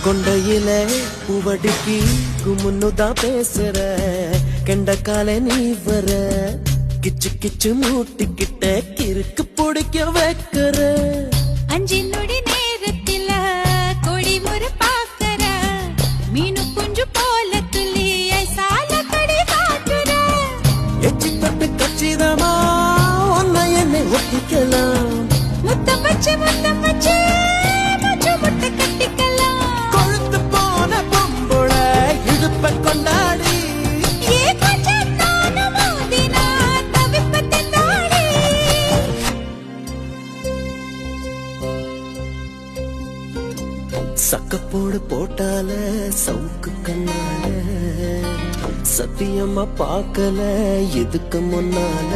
கொண்டையில பூவடிக்கு குமுன்னுதான் பேசுற கெண்டக்கால நீ வர கிச்சு கிச்சு மூட்டிக்கிட்ட கிறுக்கு பிடிக்க வைக்கிற அஞ்சு நொடி நேரத்தில கொடி முறை பாக்கற மீனு குஞ்சு போல துள்ளிய சால கடி காட்டுற எச்சி தட்டு கச்சிதமா ஒன்ன என்னை ஒட்டிக்கலாம் முத்தம் வச்சு முச்சு முட்டை கட்டிக்கலாம் கொழுத்து போன பொம்புள இடுப்ப கொண்டாடி ஏ கொஞ்சம் நானும் மோதினா தவிப்பத்தை தாடி சக்கப்போடு போட்டால சவுக்கு கண்ணால சத்தியமா பார்க்கல எதுக்கு முன்னால